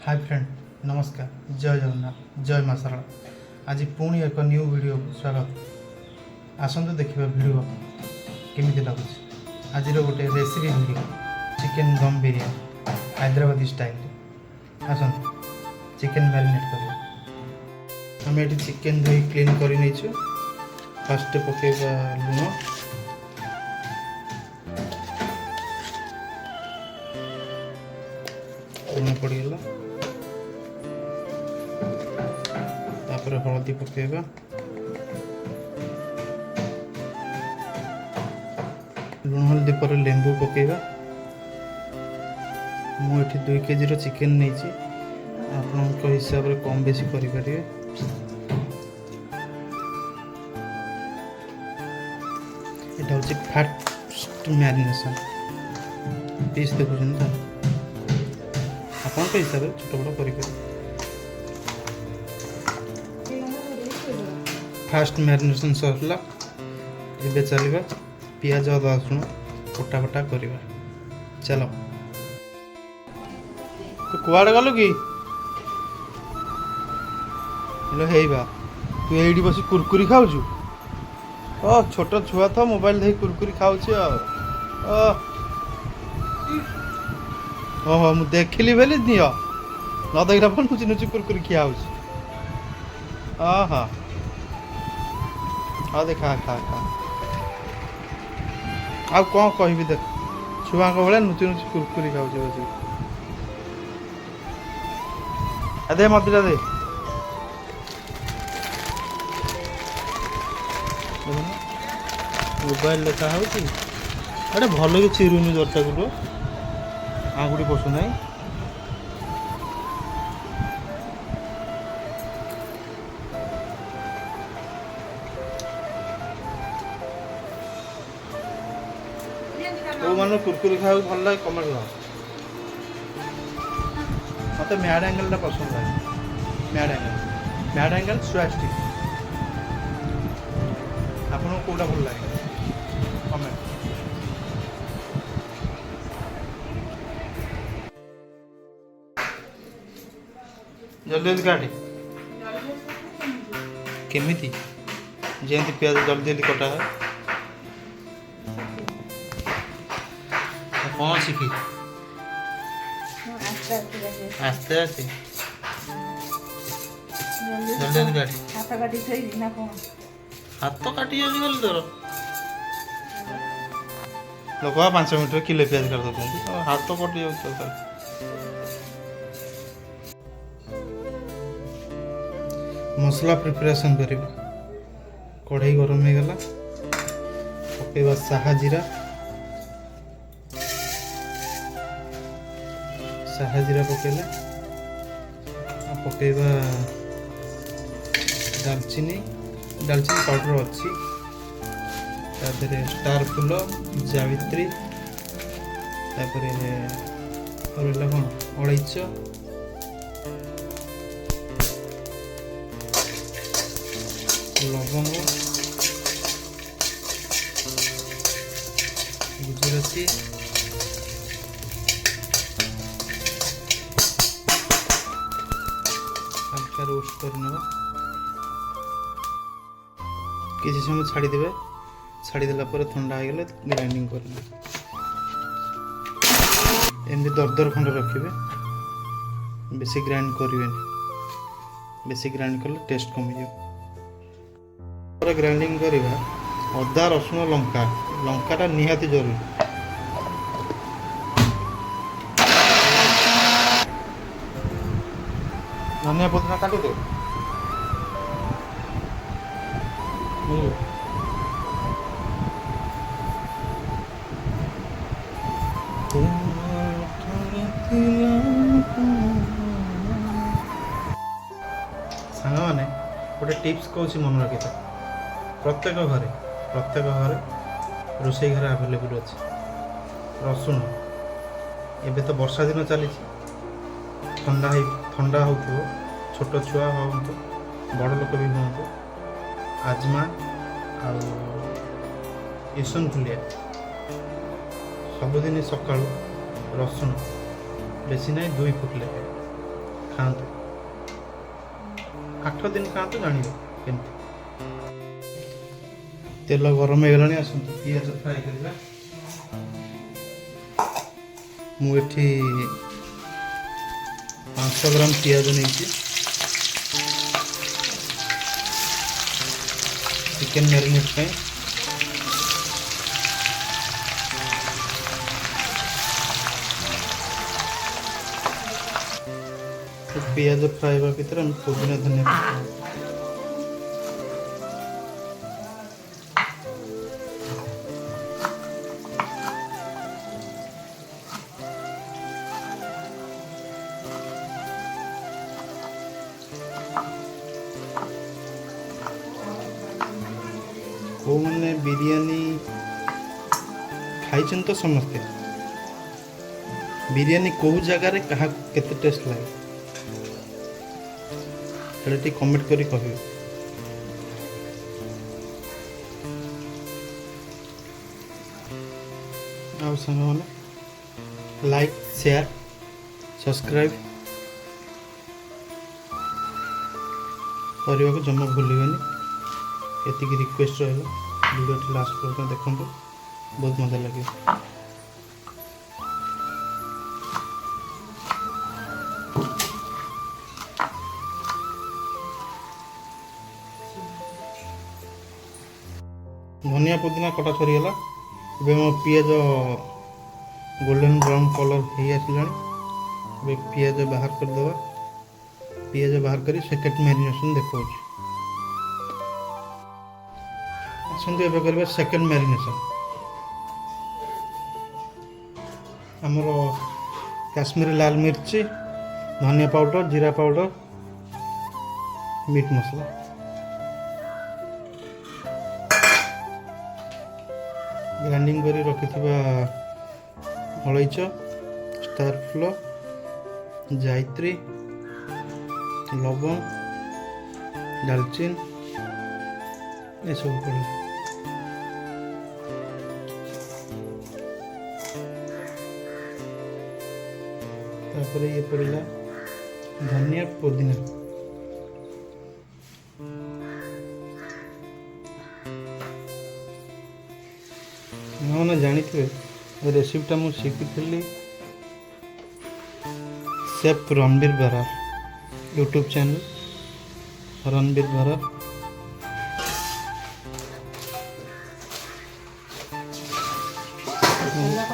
Hi friend, नमस्कार, जय जगन्नाथ, जय मां शारदा। आज पुणी एक न्यू वीडियो स्वागत। आसतु देखिए वीडियो केमिति लगुच। आज गोटे recipe video chicken dum biryani Hyderabadi style. आसतु चिकेन मैरिनेट कर। आम ये चिकेन धोई क्लीन कर फास्ट पकेबा लुण, लुण पड़गला, तापर हलदी पकेबा, लुण हलदी पर लेंबू पकेबा। मुझे 2 केजी चिकेन नहीं आप हिसाब से कम बेसी करें। यहाँ हूँ फास्ट मैरिनेशन पीस देखुं तो आप हिसाब से छोट बड़ कर फास्ट मैरिनेशन सरला। ये चलवा पियाज अदा रसुण कटा कटा करवा। चलो तू कुआड़े गलु कि हेबा तू ये बस कुरकुरी खाऊ। छोट छुआ तो मोबाइल देख कुरकुरी खाऊ। ओहो मु देखिली बेली दियो न देखला फोन नुची नुची कुरकुरी खिया हो। हाँ हाँ देख खा खा खा आ कौन कह देख छुआ भाया नुची नुची कुरकुरी खाऊ बस। दे मदिरा दे मोबाइल देखा अरे भल कि चिरुनी दरटा गुलो आंगुठी पशु ना। तो मान कुरकुरी खाया भल लगे कमेंट कर। मत मैड एंगल पसंद है। मैड एंगल स्वास्टिक आपको कौटा भल लगे कमेंट। जल्दी जल्दी काटे केमिति जमी प्याज जल्दी जल्दी कटा है। कौन सीखी आस्ते आस्ते जल्दी जल्दी काटे हाथ तो काटी जाऊँ तोर लोक 5 मिनट में किलो प्याज कर दे हाथ तो कटि जाऊ। मसला प्रिपरेशन करिबा। कढ़ाई गरम हो गला पकेबा साहा जीरा पकेला पकेबा दालचीनी पाउडर अच्छी तापर स्टार फूल जावित्री तापर रहा कौन अलैच लवंग गुजराती हल्का रोस्ट करने किसी समय छाड़ीदे। छाड़ीदेला ठंडा हो गले ग्राइंडिंग करने एमती दरदर खंड रखिए। बेसी ग्राइंड करें बेसी ग्राइंड कले टेस्ट कमी जाए। ग्राइंडिंग करवा अदा रसुण लंका लंकाटा निहाती जरूरी। धनिया पत्ता काटी दे। सांग मैंने गोटे टिप्स कौन मन रखी था। प्रत्येक घरे रोषे घर आवेलेबल अच्छे रसुण। एबे तो वर्षा दिन चली ठंडा हो छोट छुआ हूँ बड़ लोक भी हूँ आजमा आसन फुलिया सबुदिन सका रसुण बेसी ना 2 फुट लेखे ଖାଆନ୍ତୁ, 8 ଦିନ ଖାଆନ୍ତୁ, ଜାଣିବେ କେମିତି। ତେଲ ଗରମ ହେଇଗଲାଣି, ଆସନ୍ତୁ ପିଆଜ ଫ୍ରାଏ କରିବା। ମୁଁ ଏଠି 500 ଗ୍ରାମ ପିଆଜ ନେଇଛି ଚିକେନ୍ ମ୍ୟାରିନେଟ୍ ପାଇଁ। ପିଆଜ ଫ୍ରାଏ ହେବା ଭିତରେ ଆମେ ପୁଦିନା ଧନିଆ ପତ୍ର କୋଉମାନେ ବିରିୟାନୀ ଖାଇଛନ୍ତି ତ ସମସ୍ତେ, ବିରିୟାନୀ କେଉଁ ଜାଗାରେ କାହାକୁ କେତେ ଟେଷ୍ଟ ଲାଗେ ସେଇଟା ଟିକେ କମେଣ୍ଟ କରି କହିବେ। ଆଉ ସାଙ୍ଗମାନେ ଲାଇକ୍, ସେୟାର, ସବସ୍କ୍ରାଇବ୍ କରିବାକୁ ଜମା ଭୁଲିବେନି। ଏତିକି ରିକ୍ୱେଷ୍ଟ ରହିଲା। ଭିଡ଼ିଓଟି ଲାଷ୍ଟ ପର୍ଯ୍ୟନ୍ତ ଦେଖନ୍ତୁ, ବହୁତ ମଜା ଲାଗିବ। ଧନିଆ ପୁଦିନା କଟା ସରିଗଲା। ଏବେ ମୋ ପିଆଜ ଗୋଲ୍ଡେନ୍ ବ୍ରାଉନ୍ କଲର୍ ହେଇ ଆସିଲାଣି। ଏବେ ପିଆଜ ବାହାର କରିଦେବା। ପିଆଜ ବାହାର କରି ସେକେଣ୍ଡ ମ୍ୟାରିନେସନ୍ ଦେଖାଉଛି। ଆସନ୍ତୁ ଏବେ କରିବା ସେକେଣ୍ଡ ମ୍ୟାରିନେସନ୍। ଆମର କାଶ୍ମୀରୀ ଲାଲ ମିର୍ଚି, ଧନିଆ ପାଉଡ଼ର, ଜିରା ପାଉଡ଼ର, ମିଟ୍ ମସଲା, ଗ୍ରାଇଣ୍ଡିଙ୍ଗ କରି ରଖିଥିବା ଅଳେଇଚ, ଷ୍ଟାର ଫ୍ଲୋ, ଜାଇତ୍ରୀ, ଲବଙ୍ଗ, ଡାଲଚିନି ଏସବୁ ପଡ଼ିବ। ତାପରେ ଇଏ ପଡ଼ିଲା ଧନିଆ ପୁଦିନା। ଆପଣମାନେ ଜାଣିଥିବେ ରେସିପିଟା ମୁଁ ଶିଖିଥିଲି ସେଫ୍ ରଣବୀର ବରାର ୟୁଟ୍ୟୁବ୍ ଚ୍ୟାନେଲ୍ ରଣବୀର ବରାର।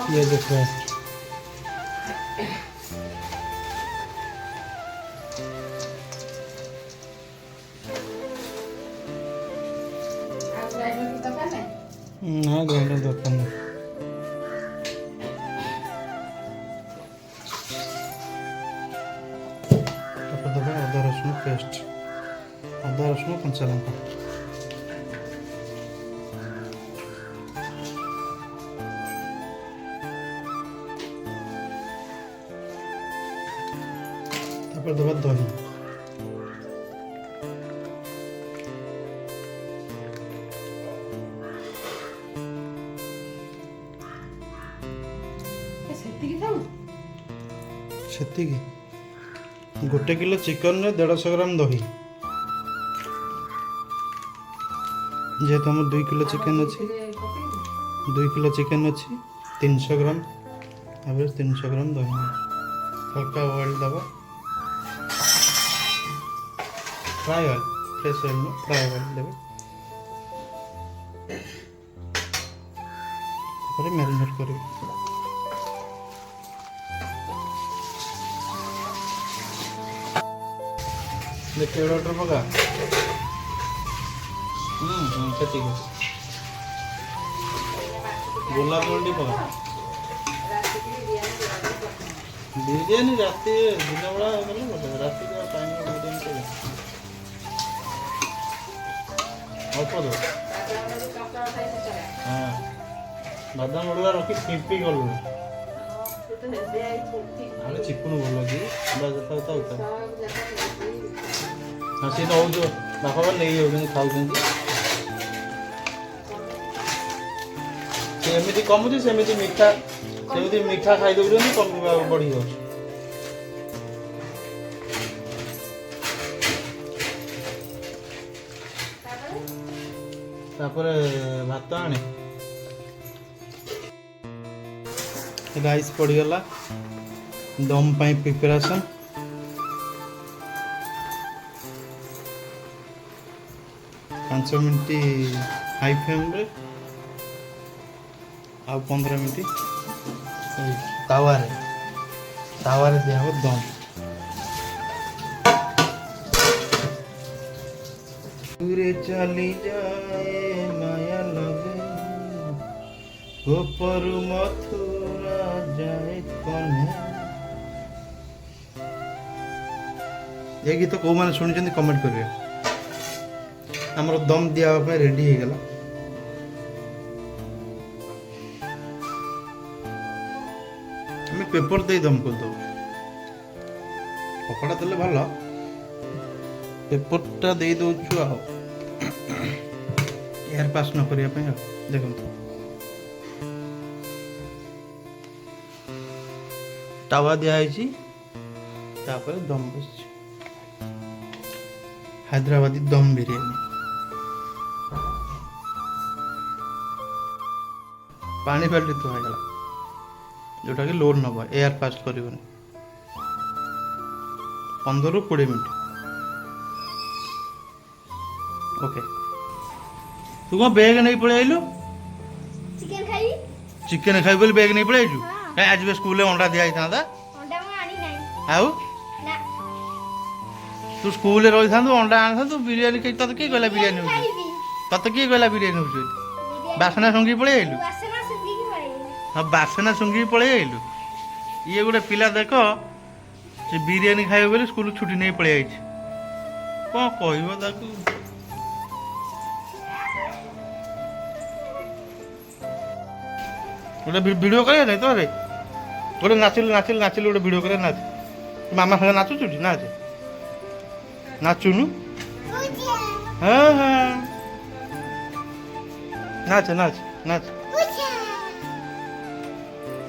ପିଆଜ ଫ୍ରାଏ ନା ଗ୍ରାଇଣ୍ଡର ଦରକାର ନାହିଁ। ତାପରେ ଦେବା ଅଦା ରସୁଣ ପେଷ୍ଟ, ଅଦା ରସୁଣ କଞ୍ଚା ଲଙ୍କା। ତାପରେ ଦେବା ଦହି। ସେତିକି 1 କିଲୋ ଚିକେନରେ 150 ଗ୍ରାମ ଦହି। ଯେହେତୁ ଆମର 2 କିଲୋ ଚିକେନ୍ ଅଛି, 2 କିଲୋ ଚିକେନ୍ ଅଛି, 300 ଗ୍ରାମ ଆଭରେଜ 300 ଗ୍ରାମ ଦହି। हल्का ऑयल दबा, फ्राई ऑयल, फ्रेश ऑयल में फ्राई ऑयल देवे। मैरिनेट कर देखिए ऑर्डर पका ठीक है। गोलाप मंडी पका बिरियानी राति दिन बेला राति टाइम बिरियानी अल्प दो। हाँ बादाम गुड़ा रखी फिंपी गलु आने चिपुन भल कि हाँ सी नौ बापा नहीं जाऊँ खाऊँ सेमती कमुची सेमती मीठा सेमती मीठा खाई दौरान कम बढ़ी जाऊँ। ତାପରେ ଭାତ ଆଣେ ରାଇସ୍ ପଡ଼ିଗଲା ଦମ୍ ପାଇଁ ପ୍ରିପାରେସନ୍ ପାଞ୍ଚ ମିନିଟ୍ ହାଇ ଫ୍ଲେମ୍ରେ ଆଉ 15 ମିନିଟ୍ ତାୱାରେ ଦିଆହବ ଦମ୍ দূরে চলি যায় মায়া লাগে গোপর মথুরা যায় কনে এই গীত কোଉମାନେ ଶୁଣିଛନ୍ତି କମେଣ୍ଟ କରିବେ ଆମର ଦମ୍ ଦିଆ ହେବା ପାଇଁ ରେଡି ହେଇଗଲା ଆମେ ପେପର ଦେଇ ଦମ୍ କରିଦେବୁ କପଡ଼ା ଦେଲେ ଭଲ पेपरटा दे दौचु एयर पास न करिया पे देखो तावा दिया दम बस हैदराबादी दम बिरयानी पानी बाल्टी तो है जोटा कि लोड नब एयर पास कर 15 ରୁ 20 मिनट ओके तू कौन बैग नहीं पड़े आइलु चिकन खाई बोली बैग नहीं पड़े आइलु कहीं आज भी स्कूल में अंडा दिया था आउ तू स्कूल में रही था अंडा आना तू बिरयानी कहीं तत किए कहला बिरयानी तत किए कहला बिरयानी हो बासना सुंगी पड़े आइलु हाँ बासना सुंगी पड़े आइलु ये गोटे पिला देख से बिरयानी खाइब बोली स्कूल छुट्टी नहीं पड़े आई कौन कहब ताकू गोटे वीडियो करे नहीं तो रे गोटे नाचिल गोटे वीडियो करे नाच मामा संगे नाचुचु नाच नाचुनु हाँ हाँ नाच नाच नाच